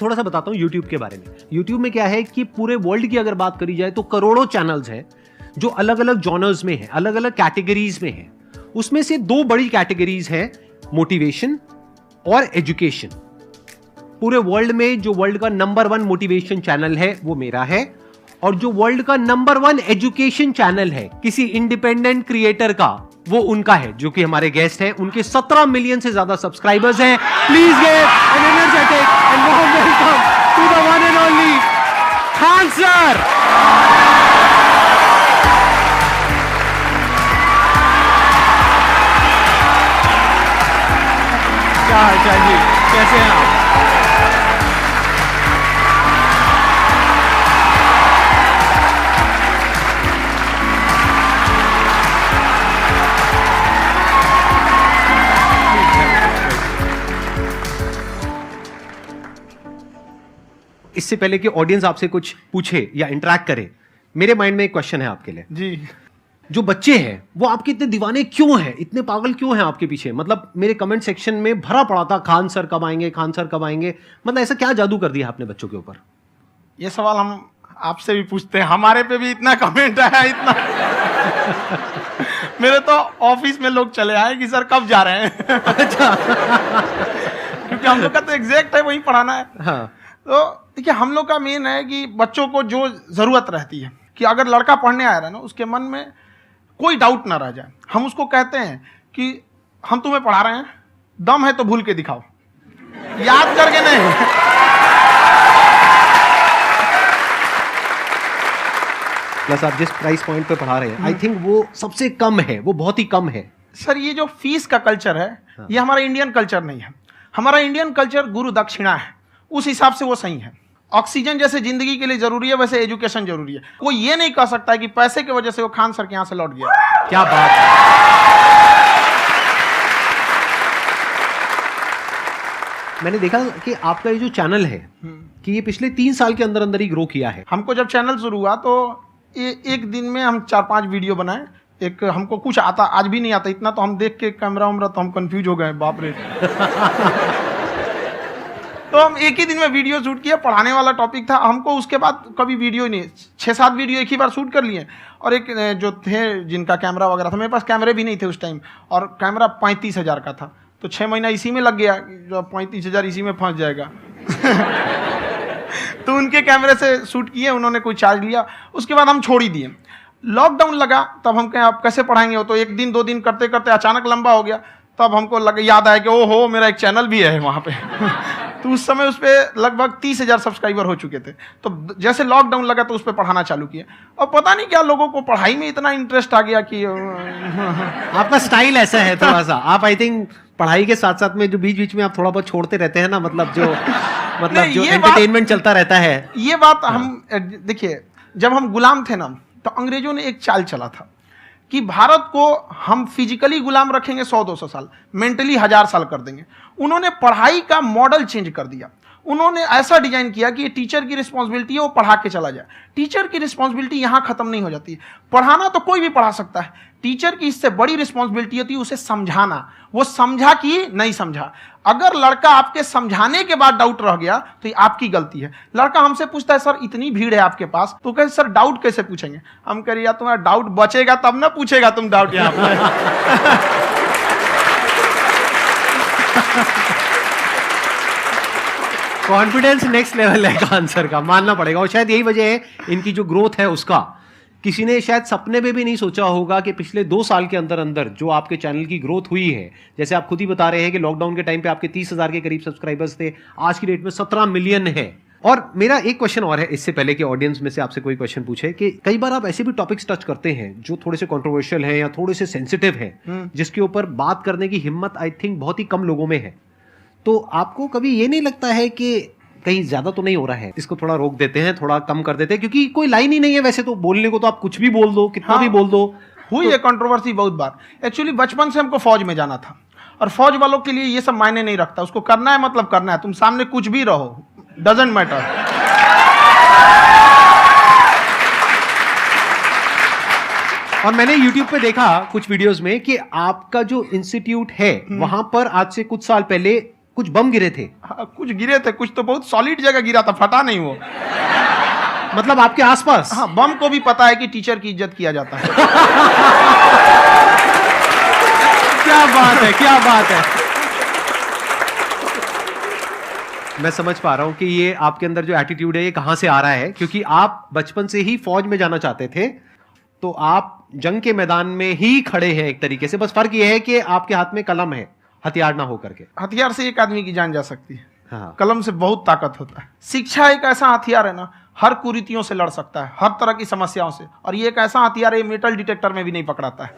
थोड़ा सा बताता हूँ यूट्यूब के बारे में। यूट्यूब में क्या है कि पूरे वर्ल्ड की अगर बात करी जाए तो करोड़ों चैनल्स हैं जो अलग अलग जॉनर्स में हैं, अलग अलग कैटेगरीज में हैं। उसमें से दो बड़ी कैटेगरीज हैं, मोटिवेशन और एजुकेशन। पूरे वर्ल्ड में जो वर्ल्ड का नंबर 1 मोटिवेशन चैनल है वो मेरा है, और जो वर्ल्ड का नंबर 1 एजुकेशन चैनल है किसी इंडिपेंडेंट क्रिएटर का, वो उनका है, जो कि हमारे गेस्ट हैं। उनके 17 मिलियन से ज्यादा सब्सक्राइबर्स हैं। Please give an energetic and warm welcome to the one and only Khan sir. क्या हाल चाल जी, कैसे हैं आप? इससे पहले कि ऑडियंस आपसे कुछ पूछे या इंटरेक्ट करे, मेरे माइंड में एक क्वेश्चन है आपके लिए जी। जो बच्चे हैं वो आपके इतने दीवाने क्यों हैं, इतने पागल क्यों हैं आपके पीछे? मतलब मेरे कमेंट सेक्शन में भरा पड़ा था, खान सर कब आएंगे, खान सर कब आएंगे। मतलब ऐसा क्या जादू कर दिया आपने बच्चों के ऊपर? ये सवाल हम आपसे भी पूछते हैं, हमारे पे भी इतना कमेंट आया, इतना मेरे तो ऑफिस में लोग चले आए कि सर कब जा रहे हैं। अच्छा। क्योंकि हम लोग का तो एग्जैक्ट है, वही पढ़ाना है। हाँ। तो देखिए, हम लोग का मेन है कि बच्चों को जो जरूरत रहती है कि अगर लड़का पढ़ने आया है ना, उसके मन में कोई डाउट ना रह जाए। हम उसको कहते हैं कि हम तुम्हें पढ़ा रहे हैं, दम है तो भूल के दिखाओ, याद करके नहीं। प्लस आप जिस प्राइस पॉइंट पे पढ़ा रहे हैं, आई थिंक वो सबसे कम है, वो बहुत ही कम है। सर ये जो फीस का कल्चर है, ये हमारा इंडियन कल्चर नहीं है। हमारा इंडियन कल्चर गुरु दक्षिणा है, उस हिसाब से वो सही है। ऑक्सीजन जैसे जिंदगी के लिए जरूरी है, वैसे एजुकेशन जरूरी है। कोई ये नहीं कह सकता है कि पैसे की वजह से वो खान सर के यहाँ से लौट गया। क्या बात है। मैंने देखा कि आपका ये जो चैनल है कि ये पिछले 3 साल के अंदर अंदर ही ग्रो किया है। हमको जब चैनल शुरू हुआ तो एक दिन में हम 4-5 वीडियो बनाए। एक हमको कुछ आता, आज भी नहीं आता इतना, तो हम देख के कैमरा उमरा तो हम कंफ्यूज हो गए, बाप रे। तो हम एक ही दिन में वीडियो शूट किया, पढ़ाने वाला टॉपिक था हमको। उसके बाद कभी वीडियो नहीं, 6-7 वीडियो एक ही बार शूट कर लिए। और एक जो थे जिनका कैमरा वगैरह था, मेरे पास कैमरे भी नहीं थे उस टाइम, और कैमरा 35,000 का था, तो 6 महीना इसी में लग गया। जो 35,000 इसी में फंस जाएगा। तो उनके कैमरे से शूट किए, उन्होंने कोई चार्ज लिया, उसके बाद हम छोड़ ही दिए। लॉकडाउन लगा, तब हम कहें आप कैसे पढ़ाएंगे, हो तो 1 दिन 2 दिन करते करते अचानक लंबा हो गया। तब हमको याद आया कि ओहो, मेरा एक चैनल भी है वहाँ पे। तो उस समय उस पर लगभग 30,000 सब्सक्राइबर हो चुके थे। तो जैसे लॉकडाउन लगा तो उस पर पढ़ाना चालू किया। और पता नहीं क्या लोगों को पढ़ाई में इतना इंटरेस्ट आ गया कि आपका स्टाइल ऐसा है थोड़ा सा। आप आई थिंक पढ़ाई के साथ साथ में जो बीच बीच में आप थोड़ा बहुत छोड़ते रहते हैं ना, मतलब जो एंटरटेनमेंट चलता रहता है। ये बात हम देखिए, जब हम गुलाम थे ना, तो अंग्रेजों ने एक चाल चला था कि भारत को हम फिजिकली गुलाम रखेंगे 100-200 साल, मेंटली 1000 साल कर देंगे। उन्होंने पढ़ाई का मॉडल चेंज कर दिया। उन्होंने ऐसा डिजाइन किया कि टीचर की रिस्पॉन्सिबिलिटी है वो पढ़ा के चला जाए। टीचर की रिस्पॉन्सिबिलिटी यहाँ खत्म नहीं हो जाती है। पढ़ाना तो कोई भी पढ़ा सकता है, टीचर की इससे बड़ी रिस्पॉन्सिबिलिटी होती है उसे समझाना। वो समझा कि नहीं समझा। अगर लड़का आपके समझाने के बाद डाउट रह गया तो ये आपकी गलती है। लड़का हमसे पूछता है सर इतनी भीड़ है आपके पास, तो कहे सर डाउट कैसे पूछेंगे? हम कह रहे यार तुम्हारा डाउट बचेगा तब ना पूछेगा तुम डाउट यहाँ पे। कॉन्फिडेंस नेक्स्ट लेवल है खान सर का, मानना पड़ेगा। और शायद यही वजह है इनकी जो ग्रोथ है उसका। किसी ने शायद सपने में भी नहीं सोचा होगा कि पिछले 2 साल के अंदर अंदर जो आपके चैनल की ग्रोथ हुई है, जैसे आप खुद ही बता रहे हैं कि लॉकडाउन के टाइम पे आपके 30,000 के करीब सब्सक्राइबर्स थे, आज की डेट में 17 मिलियन है। और मेरा एक क्वेश्चन और है, इससे पहले कि ऑडियंस में से आपसे कोई क्वेश्चन पूछे, कि कई बार आप ऐसे भी टॉपिक्स टच करते हैं जो थोड़े से कंट्रोवर्शियल हैं या थोड़े से सेंसिटिव हैं, जिसके ऊपर बात करने की हिम्मत आई थिंक बहुत ही कम लोगों में है। तो आपको कभी ये नहीं लगता है कि कहीं ज्यादा तो नहीं हो रहा है, इसको थोड़ा रोक देते हैं, थोड़ा कम कर देते हैं? क्योंकि कोई लाइन ही नहीं है वैसे तो बोलने को, तो आप कुछ भी बोल दो, कितना भी बोल दो। हुई है कंट्रोवर्सी बहुत बार। एक्चुअली बचपन से हमको फौज में जाना था, और फौज वालों के लिए ये सब मायने नहीं रखता। उसको करना है मतलब करना है, तुम सामने कुछ भी रहो, डजंट मैटर। और मैंने YouTube पे देखा कुछ वीडियोस में कि आपका जो इंस्टीट्यूट है वहां पर आज से कुछ साल पहले कुछ बम गिरे थे? हाँ, कुछ गिरे थे, कुछ तो बहुत सॉलिड जगह गिरा था, फटा नहीं वो। मतलब आपके आसपास? हाँ, बम को भी पता है कि टीचर की इज्जत किया जाता है। क्या बात है, क्या बात है। मैं समझ पा रहा हूं कि ये आपके अंदर जो एटीट्यूड है ये कहां से आ रहा है, क्योंकि आप बचपन से ही फौज में जाना चाहते थे, तो आप जंग के मैदान में ही खड़े हैं एक तरीके से। बस फर्क ये है कि आपके हाथ में कलम है, हथियार ना हो करके। हथियार से एक आदमी की जान जा सकती है, हाँ। कलम से बहुत ताकत होता है। शिक्षा एक ऐसा हथियार है ना, हर कुरीतियों से लड़ सकता है, हर तरह की समस्याओं से। और ये एक ऐसा हथियार है, मेटल डिटेक्टर में भी नहीं पकड़ाता है।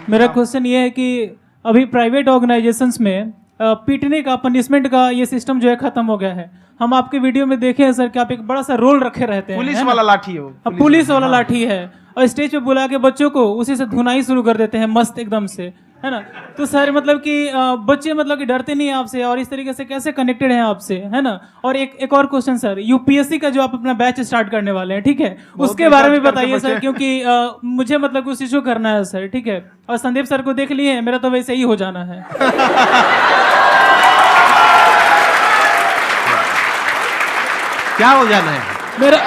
मेरा क्वेश्चन ये है कि अभी प्राइवेट ऑर्गेनाइजेशंस में पीटने का, पनिशमेंट का ये सिस्टम जो है खत्म हो गया है। हम आपके वीडियो में देखे हैं सर कि आप एक बड़ा सा रोल रखे रहते हैं, पुलिस है वाला ना? लाठी है वो, हाँ, पुलिस वाला लाठी है, और स्टेज पे बुला के बच्चों को उसी से धुनाई शुरू कर देते हैं मस्त एकदम से, है ना? तो सर मतलब कि बच्चे मतलब कि डरते नहीं हैं आपसे, और इस तरीके से कैसे कनेक्टेड हैं आपसे, है ना? और एक और क्वेश्चन सर, यूपीएससी का जो आप अपना बैच स्टार्ट करने वाले हैं, ठीक है, उसके बारे में बताइए सर, क्योंकि मुझे मतलब कुछ इशू करना है सर, ठीक है? और संदीप सर को देख लिए, मेरा तो वैसे ही हो जाना है। क्या हो जाना है? मेरा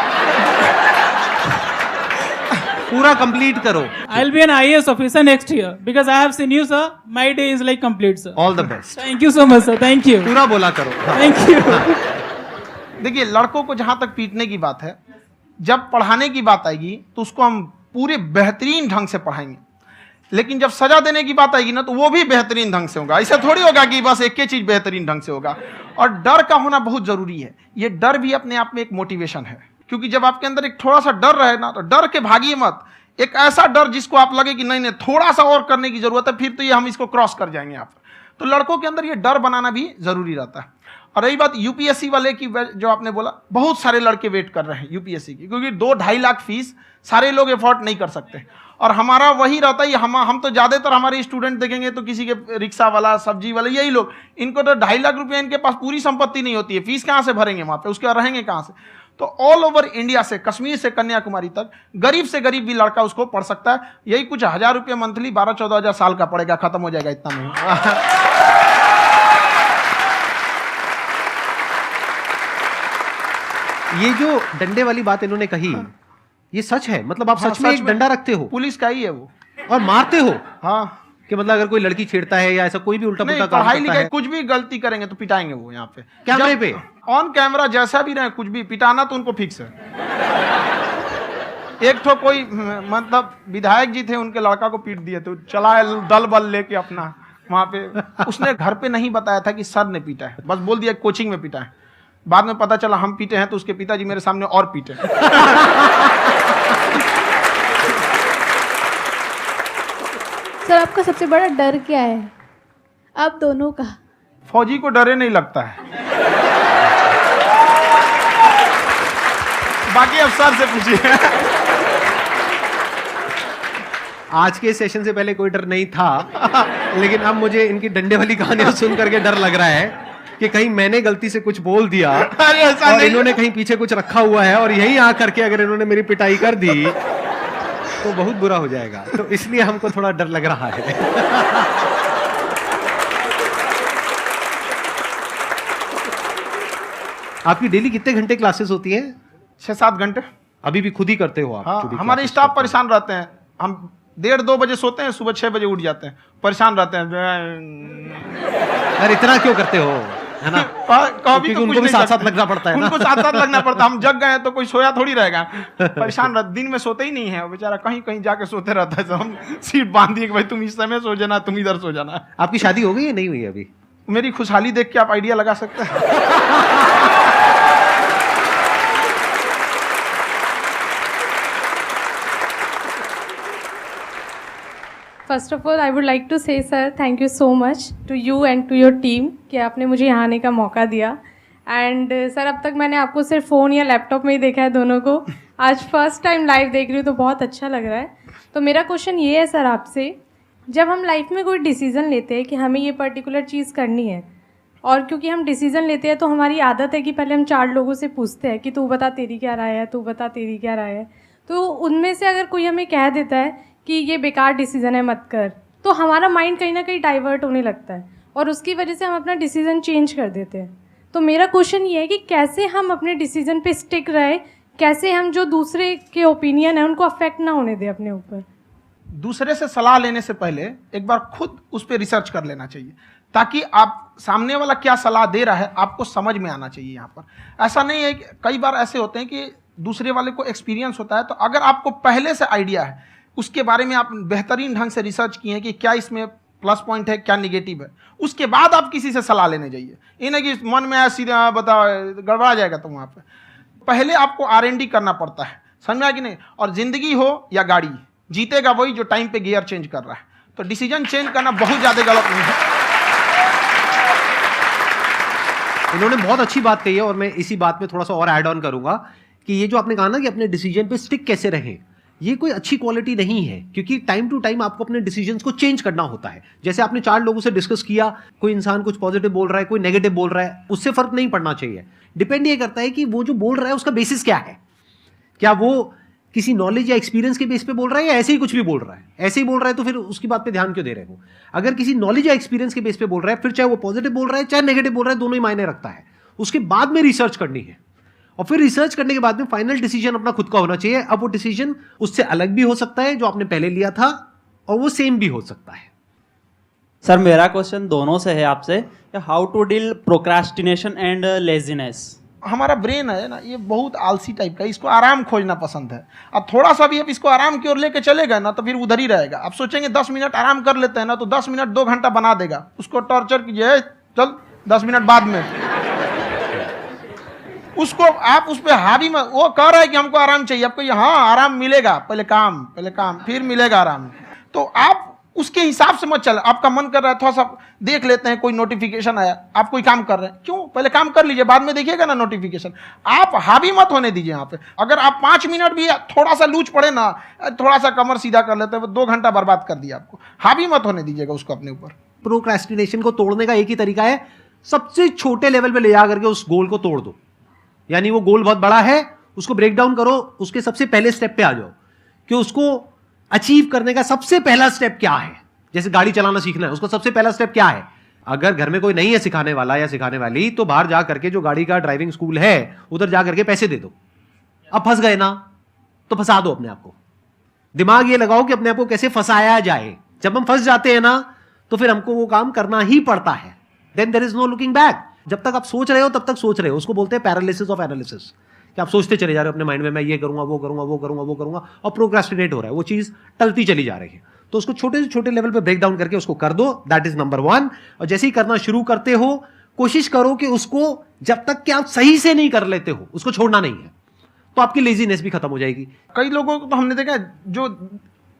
पूरा कंप्लीट करो। I'll be an IAS officer next year because I have seen you, sir. My day is like complete, sir. All the best. Thank you so much, sir. Thank you. पूरा बोला करो। Thank you. देखिए, लड़कों को जहां तक पीटने की बात है, जब पढ़ाने की बात आएगी तो उसको हम पूरे बेहतरीन ढंग से पढ़ाएंगे। लेकिन जब सजा देने की बात आएगी ना, तो वो भी बेहतरीन ढंग से होगा। ऐसा थोड़ी होगा कि बस एक ही चीज बेहतरीन ढंग से होगा। और डर का होना बहुत जरूरी है। ये डर भी अपने आप में एक मोटिवेशन है, क्योंकि जब आपके अंदर एक थोड़ा सा डर रहे ना, तो डर के भागिए मत। एक ऐसा डर जिसको आप लगे कि नहीं नहीं थोड़ा सा और करने की जरूरत है, फिर तो ये हम इसको क्रॉस कर जाएंगे आप। तो लड़कों के अंदर ये डर बनाना भी जरूरी रहता है। और रही बात यूपीएससी वाले की, जो आपने बोला, बहुत सारे लड़के वेट कर रहे हैं यूपीएससी की, क्योंकि 2-2.5 लाख फीस सारे लोग एफोर्ड नहीं कर सकते। और हमारा वही रहता है, हम तो ज़्यादातर हमारे स्टूडेंट देखेंगे तो किसी के रिक्शा वाला, सब्जी वाला, यही लोग, इनको तो 2.5 लाख रुपया, इनके पास पूरी संपत्ति नहीं होती है, फीस कहाँ से भरेंगे वहाँ पे, उसके बाद रहेंगे कहाँ से? तो ऑल ओवर इंडिया से, कश्मीर से कन्याकुमारी तक, गरीब से गरीब भी लड़का उसको पढ़ सकता है। यही कुछ 1000 रुपये मंथली, 12-14 हज़ार साल का पड़ेगा, खत्म हो जाएगा इतना में। ये जो डंडे वाली बात इन्होंने कही, ये सच है? मतलब आप हाँ, सच में एक डंडा रखते हो पुलिस का ही है वो, और मारते हो? हाँ। कि मतलब अगर कोई लड़की छेड़ता है या ऐसा कोई भी उल्टा नहीं, पुल्टा काम पढ़ाई करता लिखाई है, कुछ भी गलती करेंगे तो पिटाएंगे वो यहाँ पे, कैमरे पे, ऑन कैमरा, जैसा भी रहे, कुछ भी पिटाना तो उनको फिक्स है। एक तो कोई मतलब विधायक जी थे, उनके लड़का को पीट दिए, तो चला है दल बल लेके अपना वहां पे। उसने घर पे नहीं बताया था कि सर ने पीटा है, बस बोल दिया कोचिंग में पीटा है। बाद में पता चला हम पीटे हैं, तो उसके पिताजी मेरे सामने और पीटे। सर आपका सबसे बड़ा डर क्या है, आप दोनों का? फौजी को डरे नहीं लगता है, बाकी अब सर से पूछिए। आज के सेशन से पहले कोई डर नहीं था, लेकिन अब मुझे इनकी डंडे वाली कहानियां सुन करके डर लग रहा है कि कहीं मैंने गलती से कुछ बोल दिया अरे ऐसा और नहीं। इन्होंने कहीं पीछे कुछ रखा हुआ है, और यही आ करके अगर इन्होंने मेरी पिटाई कर दी तो बहुत बुरा हो जाएगा। तो इसलिए हमको थोड़ा डर लग रहा है। आपकी डेली कितने घंटे क्लासेस होती हैं? 6-7 घंटे। अभी भी खुद ही करते हो आप? हाँ, जो भी हमारे classes स्टाफ करते हो। परेशान रहते हैं। हम 1:30-2 बजे सोते हैं, सुबह 6 बजे उठ जाते हैं, परेशान रहते हैं। यार इतना क्यों करते हो, है ना? कभी क्योंकि तो उनको कुछ भी नहीं साथ-साथ करते। लगना पड़ता है ना। उनको साथ-साथ लगना पड़ता है। हम जग गए हैं तो कोई सोया थोड़ी रहेगा, परेशान रह, दिन में सोते ही नहीं है, बेचारा कहीं कहीं जाके सोते रहता है। तो हम सीट बांध दिए कि भाई तुम इस समय सो जाना, तुम इधर सो जाना। आपकी शादी हो गई या नहीं हुई अभी? मेरी खुशहाली देख के आप आइडिया लगा सकते हैं। First of all I would like to say sir thank you so much to you and to your team कि आपने मुझे यहाँ आने का मौका दिया। एंड सर अब तक मैंने आपको सिर्फ फ़ोन या लैपटॉप में ही देखा है दोनों को, आज फर्स्ट टाइम लाइव देख रही हूँ तो बहुत अच्छा लग रहा है। तो मेरा क्वेश्चन ये है सर आपसे, जब हम लाइफ में कोई डिसीज़न लेते हैं कि हमें ये पर्टिकुलर चीज़ करनी है, और क्योंकि हम डिसीज़न लेते हैं तो हमारी आदत है कि पहले हम 4 लोगों से पूछते हैं कि तू बता तेरी क्या राय है, तू बता तेरी क्या राय है। तो उनमें से अगर कोई हमें कह देता है कि ये बेकार डिसीज़न है मत कर, तो हमारा माइंड कहीं ना कहीं डाइवर्ट होने लगता है और उसकी वजह से हम अपना डिसीज़न चेंज कर देते हैं। तो मेरा क्वेश्चन ये है कि कैसे हम अपने डिसीज़न पे स्टिक रहे, कैसे हम जो दूसरे के ओपिनियन है उनको अफेक्ट ना होने दें अपने ऊपर। दूसरे से सलाह लेने से पहले एक बार खुद उस पर रिसर्च कर लेना चाहिए, ताकि आप सामने वाला क्या सलाह दे रहा है आपको समझ में आना चाहिए। यहाँ पर ऐसा नहीं है कि कई बार ऐसे होते हैं कि दूसरे वाले को एक्सपीरियंस होता है, तो अगर आपको पहले से आइडिया है, उसके बारे में आप बेहतरीन ढंग से रिसर्च किए हैं कि क्या इसमें प्लस पॉइंट है क्या निगेटिव है, उसके बाद आप किसी से सलाह लेने जाइए। ये नहीं कि मन में आया सीधा बताओ गड़बड़ा जाएगा। तो वहाँ पे पहले आपको R&D करना पड़ता है, समझ में आया कि नहीं। और जिंदगी हो या गाड़ी, जीतेगा वही जो टाइम पे गियर चेंज कर रहा है। तो डिसीजन चेंज करना बहुत ज़्यादा गलत नहीं है। इन्होंने बहुत अच्छी बात कही है और मैं इसी बात में थोड़ा सा और ऐड ऑन करूंगा कि ये जो आपने कहा ना कि अपने डिसीजन पे स्टिक कैसे रहें, ये कोई अच्छी क्वालिटी नहीं है, क्योंकि टाइम टू टाइम आपको अपने डिसीजंस को चेंज करना होता है। जैसे आपने 4 लोगों से डिस्कस किया, कोई इंसान कुछ पॉजिटिव बोल रहा है, कोई नेगेटिव बोल रहा है, उससे फर्क नहीं पड़ना चाहिए। डिपेंड ये करता है कि वो जो बोल रहा है उसका बेसिस क्या है। क्या वो किसी नॉलेज या एक्सपीरियंस के बेस पे बोल रहा है या ऐसे ही कुछ भी बोल रहा है? ऐसे ही बोल रहा है तो फिर उसकी बात पे ध्यान क्यों दे रहे हो? अगर किसी नॉलेज या एक्सपीरियंस के बेस पे बोल रहा है, फिर चाहे वो पॉजिटिव बोल रहा है चाहे नेगेटिव बोल रहा है, दोनों ही मायने रखता है। उसके बाद में रिसर्च करनी है और फिर रिसर्च करने के बाद में फाइनल डिसीजन अपना खुद का होना चाहिए। अब वो डिसीजन उससे अलग भी हो सकता है जो आपने पहले लिया था, और वो सेम भी हो सकता है। सर मेरा क्वेश्चन दोनों से है आपसे, how to deal procrastination and laziness. हमारा ब्रेन है ना, ये बहुत आलसी टाइप का, इसको आराम खोजना पसंद है। अब थोड़ा सा भी अब इसको आराम की ओर लेके चलेगा ना तो फिर उधर ही रहेगा। आप सोचेंगे 10 मिनट आराम कर लेते हैं ना, तो 10 मिनट 2 घंटा बना देगा। उसको टॉर्चर कीजिए, चल 10 मिनट बाद में। उसको आप उस पर हावी मत, वो कह रहा है कि हमको आराम चाहिए, आपको यहाँ आराम मिलेगा, पहले काम फिर मिलेगा आराम। तो आप उसके हिसाब से मत चल। आपका मन कर रहा है थोड़ा सा देख लेते हैं, कोई नोटिफिकेशन आया, आप कोई काम कर रहे हैं, क्यों पहले काम कर लीजिए, बाद में देखिएगा ना नोटिफिकेशन। आप हावी मत होने दीजिए यहाँ पे। अगर आप 5 मिनट भी थोड़ा सा लूज पड़े ना, थोड़ा सा कमर सीधा कर लेते हैं, 2 घंटा बर्बाद कर दिया आपको। हावी मत होने दीजिएगा उसको अपने ऊपर। प्रोक्रेस्टिनेशन को तोड़ने का एक ही तरीका है, सबसे छोटे लेवल पे ले जा करके उस गोल को तोड़ दो। यानी वो गोल बहुत बड़ा है, उसको ब्रेक डाउन करो, उसके सबसे पहले स्टेप पे आ जाओ कि उसको अचीव करने का सबसे पहला स्टेप क्या है। जैसे गाड़ी चलाना सीखना है, उसका सबसे पहला स्टेप क्या है। अगर घर में कोई नहीं है सिखाने वाला या सिखाने वाली, तो बाहर जा करके जो गाड़ी का ड्राइविंग स्कूल है उधर जा करके पैसे दे दो। अब फंस गए ना तो फंसा दो अपने आप को। दिमाग ये लगाओ कि अपने आप को कैसे फंसाया जाए। जब हम फंस जाते हैं ना तो फिर हमको वो काम करना ही पड़ता है। Then there is no looking back. जब तक आप सोच रहे हो तब तक सोच रहे हो, उसको बोलते हैं पैरालिसिस ऑफ एनालिसिस, कि आप सोचते चले जा रहे हो अपने माइंड में, मैं ये करूंगा वो करूंगा वो करूंगा वो करूंगा, और प्रोक्रेस्टिनेट हो रहा है, वो चीज टलती चली जा रही है। तो उसको छोटे से छोटे लेवल पे ब्रेक डाउन करके उसको कर दो, दैट इज नंबर 1। और जैसे ही करना शुरू करते हो, कोशिश करो कि उसको जब तक कि आप सही से नहीं कर लेते हो उसको छोड़ना नहीं है, तो आपकी लेजीनेस भी खत्म हो जाएगी। कई लोगों को तो हमने देखा जो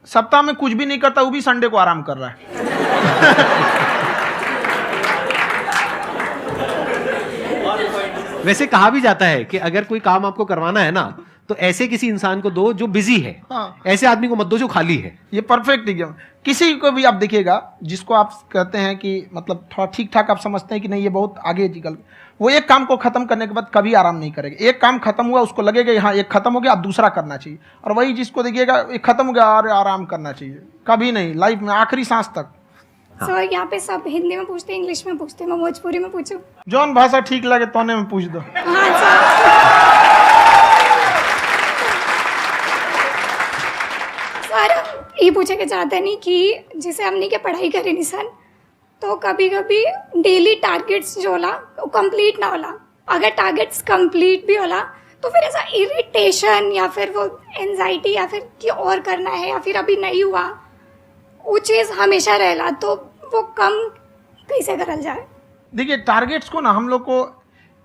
सप्ताह में कुछ भी नहीं करता, वो भी संडे को आराम कर रहा है। वैसे कहा भी जाता है कि अगर कोई काम आपको करवाना है ना, तो ऐसे किसी इंसान को दो जो बिजी है। हाँ। ऐसे आदमी को मत दो जो खाली है। ये परफेक्ट एग्जाम। किसी को भी आप देखिएगा जिसको आप कहते हैं कि मतलब थोड़ा ठीक ठाक आप समझते हैं कि नहीं ये बहुत आगे निकल, वो एक काम को खत्म करने के बाद कभी आराम नहीं करेगा। एक काम खत्म हुआ उसको लगेगा हाँ एक खत्म हो गया, अब दूसरा करना चाहिए। और वही जिसको देखिएगा एक खत्म हो गया और आराम करना चाहिए, कभी नहीं, लाइफ में आखिरी सांस तक। सर यहाँ पे सब हिंदी में पूछते हैं, इंग्लिश में पूछते हैं, मैं भोजपुरी में पूछूं? जौन भाषा ठीक लगे तोने में पूछ दो। हाँ सर। सर ये पूछे के चाहते नहीं कि जैसे हमने के पढ़ाई करी नहीं सर, तो कभी कभी डेली टारगेट्स जो होला वो कंप्लीट ना होला। अगर टारगेट्स कंप्लीट भी होला तो फिर ऐसा इरिटेशन या फिर वो एंजाइटी या फिर कि और करना है या फिर अभी नहीं हुआ, वो चीज़ हमेशा रहेला। तो वो कम कैसे करल जाए? देखिए टारगेट्स को ना हम लोग को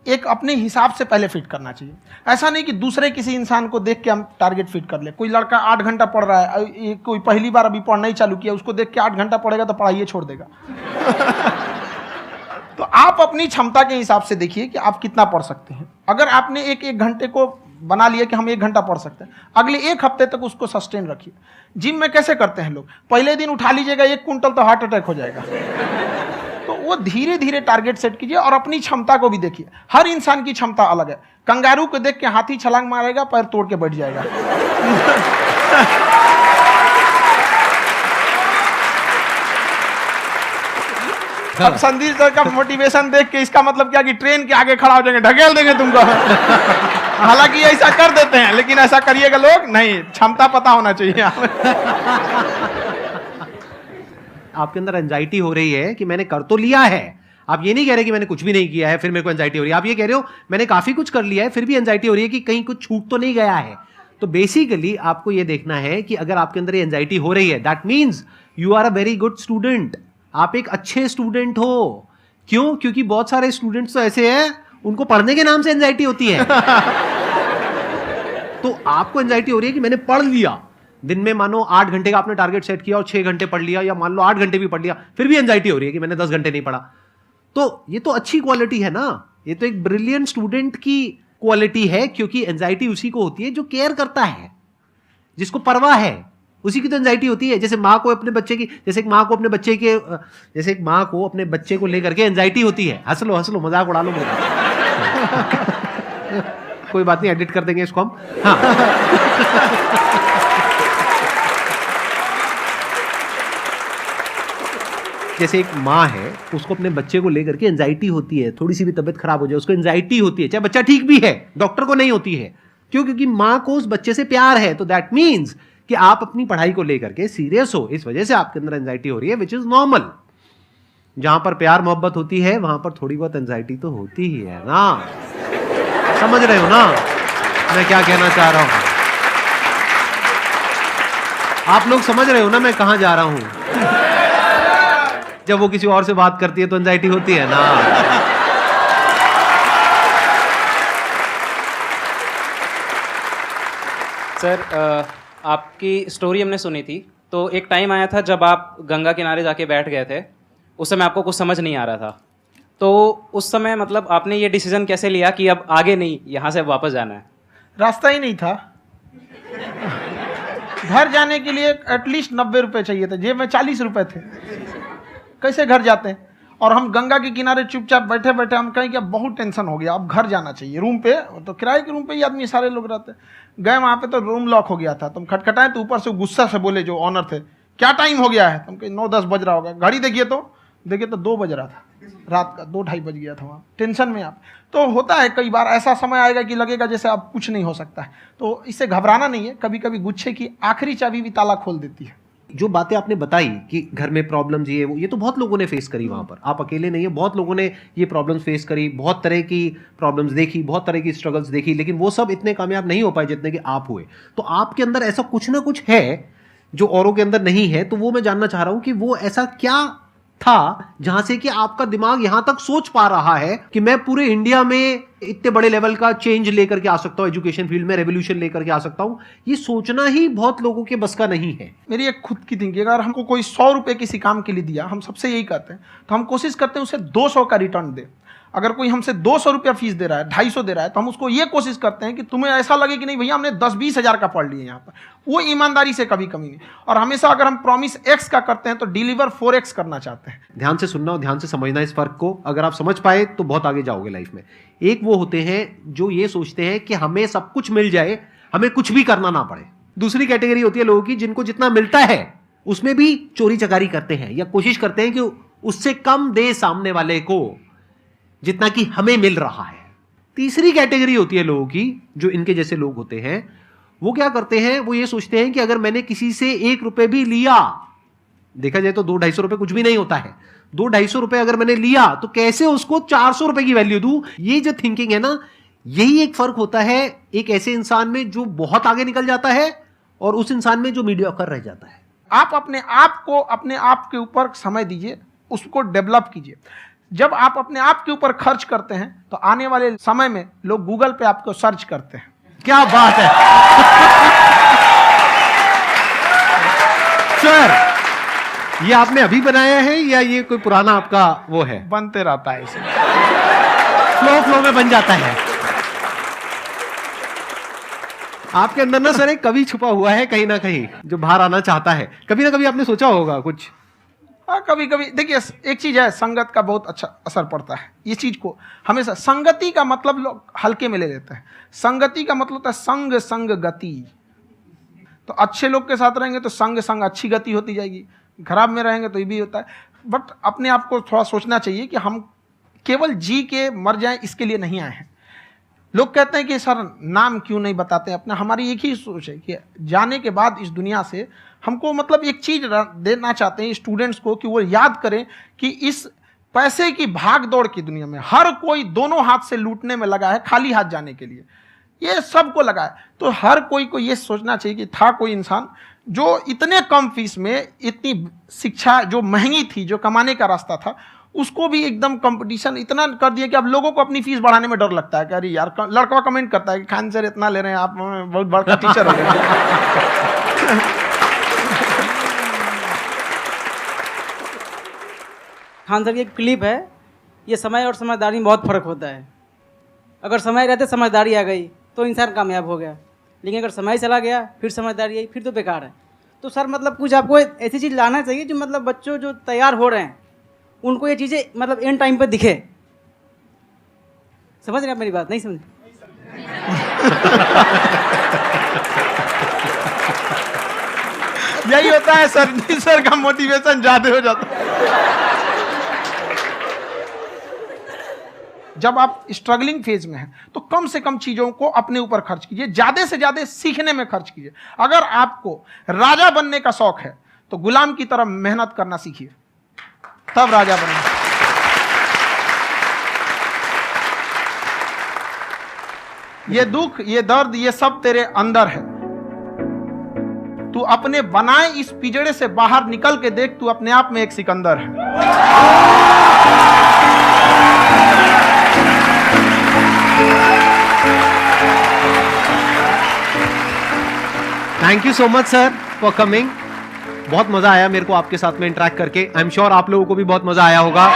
एक अपने हिसाब से पहले फिट करना चाहिए। ऐसा नहीं कि दूसरे किसी इंसान को देख के हम टारगेट फिट कर ले। कोई लड़का 8 घंटा पढ़ रहा है, कोई पहली बार अभी पढ़ना ही चालू किया, उसको देख के 8 घंटा पढ़ेगा तो पढ़ाई छोड़ देगा। तो आप अपनी क्षमता के हिसाब से देखिए कि आप कितना पढ़ सकते हैं। अगर आपने एक घंटे को बना लिया कि हम 1 घंटा पढ़ सकते हैं, अगले 1 हफ्ते तक उसको सस्टेन रखिए। जिम में कैसे करते हैं लोग, पहले दिन उठा लीजिएगा 1 कुंटल तो हार्ट अटैक हो जाएगा। तो वो धीरे धीरे टारगेट सेट कीजिए और अपनी क्षमता को भी देखिए। हर इंसान की क्षमता अलग है। कंगारू को देख के हाथी छलांग मारेगा, पैर तोड़ के बैठ जाएगा। अब संदीप सर का मोटिवेशन देख के इसका मतलब क्या कि ट्रेन के आगे खड़ा हो जाएंगे, ढकेल देंगे तुमको। हालांकि ऐसा कर देते हैं, लेकिन ऐसा करिएगा लोग नहीं, क्षमता पता होना चाहिए। आपके अंदर एंजाइटी हो रही है कि मैंने कर तो लिया है। आप ये नहीं कह रहे कि मैंने कुछ भी नहीं किया है फिर मेरे को एंजाइटी हो रही है। आप ये कह रहे हो मैंने काफी कुछ कर लिया है फिर भी एंजाइटी हो रही है कि कहीं कुछ छूट तो नहीं गया है। तो बेसिकली आपको ये देखना है कि अगर आपके अंदर ये एंजाइटी हो रही है, that means you are a very good student. आप एक अच्छे स्टूडेंट हो। क्यों? क्योंकि बहुत सारे स्टूडेंट्स तो ऐसे हैं उनको पढ़ने के नाम से एंजाइटी होती है। तो आपको एंजाइटी हो रही है कि मैंने पढ़ लिया, दिन में मानो 8 घंटे का आपने टारगेट सेट किया और 6 घंटे पढ़ लिया, या मान लो 8 घंटे भी पढ़ लिया, फिर भी एंजाइटी हो रही है कि मैंने 10 घंटे नहीं पढ़ा। तो ये तो अच्छी क्वालिटी है ना, ये तो एक ब्रिलियंट स्टूडेंट की क्वालिटी है, क्योंकि एंजाइटी उसी को होती है जो केयर करता है, जिसको परवाह है, उसी की तो एंजाइटी होती है। जैसे माँ को अपने बच्चे की, जैसे एक माँ को अपने बच्चे के, जैसे एक माँ को अपने बच्चे को लेकर के एंजाइटी होती है। हंस लो मजाक उड़ा लो मेरा। कोई बात नहीं, एडिट कर देंगे इसको हम। हाँ। जैसे एक माँ है, उसको अपने बच्चे को लेकर के एंजाइटी होती है, थोड़ी सी भी तबीयत खराब हो जाए उसको एंजाइटी होती है, चाहे बच्चा ठीक भी है, डॉक्टर को नहीं होती है। क्यों? क्योंकि माँ को उस बच्चे से प्यार है। तो दैट मीन्स कि आप अपनी पढ़ाई को लेकर के सीरियस हो, इस वजह से आपके अंदर एंजाइटी हो रही है, विच इज नॉर्मल। जहां पर प्यार मोहब्बत होती है वहां पर थोड़ी बहुत एंजाइटी तो होती ही है ना। समझ रहे हो ना मैं क्या कहना चाह रहा हूं? आप लोग समझ रहे हो ना मैं कहां जा रहा हूं? जब वो किसी और से बात करती है तो एंजाइटी होती है ना। सर, आपकी स्टोरी हमने सुनी थी, तो एक टाइम आया था जब आप गंगा किनारे जाके बैठ गए थे। उस समय आपको कुछ समझ नहीं आ रहा था, तो उस समय मतलब आपने ये डिसीजन कैसे लिया कि अब आगे नहीं, यहाँ से वापस जाना है? रास्ता ही नहीं था। घर जाने के लिए एटलीस्ट 90 रुपए चाहिए थे, जेब में 40 रुपए थे। कैसे घर जाते हैं? और हम गंगा के किनारे चुपचाप बैठे बैठे हम कहें कि अब बहुत टेंशन हो गया, अब घर जाना चाहिए। रूम पे, तो किराए के रूम पे ही आदमी सारे लोग रहते। गए वहाँ पे तो रूम लॉक हो गया था। तुम खटखटाए तो ऊपर से गुस्सा से बोले जो ऑनर थे, क्या टाइम हो गया है? तुम कहीं 9-10 बज रहा होगा। घड़ी देखिए तो 2 बज रहा था रात का, 2-2:30 बज गया था वहाँ। टेंशन में आप तो होता है, कई बार ऐसा समय आएगा कि लगेगा जैसे अब कुछ नहीं हो सकता है। तो इससे घबराना नहीं है। कभी कभी गुच्छे की आखिरी चाबी भी ताला खोल देती है। जो बातें आपने बताई कि घर में प्रॉब्लम्स ये वो, ये तो बहुत लोगों ने फेस करी वहां पर। आप अकेले नहीं है, बहुत लोगों ने ये प्रॉब्लम्स फेस करी, बहुत तरह की प्रॉब्लम्स देखी, बहुत तरह की स्ट्रगल्स देखी, लेकिन वो सब इतने कामयाब नहीं हो पाए जितने कि आप हुए। तो आपके अंदर ऐसा कुछ ना कुछ है जो औरों के अंदर नहीं है। तो वो मैं जानना चाह रहा हूं कि वो ऐसा क्या था जहां से कि आपका दिमाग यहां तक सोच पा रहा है कि मैं पूरे इंडिया में इतने बड़े लेवल का चेंज लेकर के आ सकता हूं, एजुकेशन फील्ड में रेवोल्यूशन लेकर के आ सकता हूं। ये सोचना ही बहुत लोगों के बस का नहीं है। मेरी एक खुद की थिंकिंग, अगर हमको कोई 100 रुपए किसी काम के लिए दिया, हम सबसे यही कहते हैं, तो हम कोशिश करते हैं उसे 200 का रिटर्न दे। अगर कोई हमसे 200 रुपया फीस दे रहा है, 250 दे रहा है, तो हम उसको ये कोशिश करते हैं कि तुम्हें ऐसा लगे कि नहीं भैया हमने 10-20 हज़ार का पढ़ लिया यहाँ पर। वो ईमानदारी से कभी कमी नहीं। और हमेशा अगर हम प्रॉमिस X का करते हैं तो डिलीवर 4X करना चाहते हैं। ध्यान से सुनना और ध्यान से समझना इस फर्क को। अगर आप समझ पाए तो बहुत आगे जाओगे लाइफ में। एक वो होते हैं जो ये सोचते हैं कि हमें सब कुछ मिल जाए, हमें कुछ भी करना ना पड़े। दूसरी कैटेगरी होती है लोगों की जिनको जितना मिलता है उसमें भी चोरी चकारी करते हैं या कोशिश करते हैं कि उससे कम दे सामने वाले को जितना कि हमें मिल रहा है। तीसरी कैटेगरी होती है लोगों की जो इनके जैसे लोग होते हैं। वो क्या करते हैं? वो ये सोचते हैं कि अगर मैंने किसी से 1 रुपए भी लिया, देखा जाए तो 200-250 रुपए कुछ भी नहीं होता है, 200-250 रुपए अगर मैंने लिया तो कैसे उसको 400 रुपए की वैल्यू दूं। ये जो थिंकिंग है ना, यही एक फर्क होता है एक ऐसे इंसान में जो बहुत आगे निकल जाता है और उस इंसान में जो मीडियोकर रह जाता है। आप अपने आप को अपने आप के ऊपर समय दीजिए, उसको डेवलप कीजिए। जब आप अपने आप के ऊपर खर्च करते हैं तो आने वाले समय में लोग गूगल पे आपको सर्च करते हैं। क्या बात है सर, ये आपने अभी बनाया है या ये कोई पुराना आपका वो है? बनते रहता है इसे, फ्लो में बन जाता है। आपके अंदर ना सर एक कवि छुपा हुआ है कहीं ना कहीं जो बाहर आना चाहता है। कभी ना कभी आपने सोचा होगा कुछ कभी कभी देखिए, एक चीज है, संगत का बहुत अच्छा असर पड़ता है। ये चीज को हमेशा, संगति का मतलब लोग हल्के में ले लेते हैं। संगति का मतलब होता है संग संग गति। तो अच्छे लोग के साथ रहेंगे तो संग संग अच्छी गति होती जाएगी, खराब में रहेंगे तो ये भी होता है। बट अपने आप को थोड़ा सोचना चाहिए कि हम केवल जी के मर जाएं इसके लिए नहीं आए हैं। लोग कहते हैं कि सर नाम क्यों नहीं बताते अपना, हमारी एक ही सोच है कि जाने के बाद इस दुनिया से हमको मतलब एक चीज देना चाहते हैं स्टूडेंट्स को, कि वो याद करें कि इस पैसे की भाग दौड़ की दुनिया में हर कोई दोनों हाथ से लूटने में लगा है, खाली हाथ जाने के लिए ये सबको लगा है। तो हर कोई को ये सोचना चाहिए कि था कोई इंसान जो इतने कम फीस में इतनी शिक्षा जो महंगी थी, जो कमाने का रास्ता था, उसको भी एकदम कंपटीशन इतना कर दिया कि अब लोगों को अपनी फीस बढ़ाने में डर लगता है कि अरे यार, लड़का कमेंट करता है कि खान सर इतना ले रहे हैं, आप बहुत बड़ा टीचर हो गए। खान सर की एक क्लिप है, ये समय और समझदारी में बहुत फ़र्क होता है। अगर समय रहते समझदारी आ गई तो इंसान कामयाब हो गया, लेकिन अगर समय चला गया फिर समझदारी आई फिर तो बेकार है। तो सर मतलब कुछ आपको ऐसी चीज़ लाना चाहिए जो मतलब बच्चों जो तैयार हो रहे हैं उनको ये चीज़ें मतलब एंड टाइम पे दिखे। समझ रहे आप मेरी बात? नहीं समझ? यही होता है सर का मोटिवेशन ज्यादा हो जाता है। जब आप स्ट्रगलिंग फेज में हैं तो कम से कम चीजों को अपने ऊपर खर्च कीजिए, ज्यादा से ज्यादा सीखने में खर्च कीजिए। अगर आपको राजा बनने का शौक है तो गुलाम की तरह मेहनत करना सीखिए, तब राजा बनेंगे। ये दुख, ये दर्द, ये सब तेरे अंदर है। तू अपने बनाए इस पिंजड़े से बाहर निकल के देख, तू अपने आप में एक सिकंदर है। Thank you so much sir for coming. बहुत मजा आया मेरे को आपके साथ में इंटरेक्ट करके। आई एम श्योर आप लोगों को भी बहुत मजा आया होगा।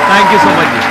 Thank you so much.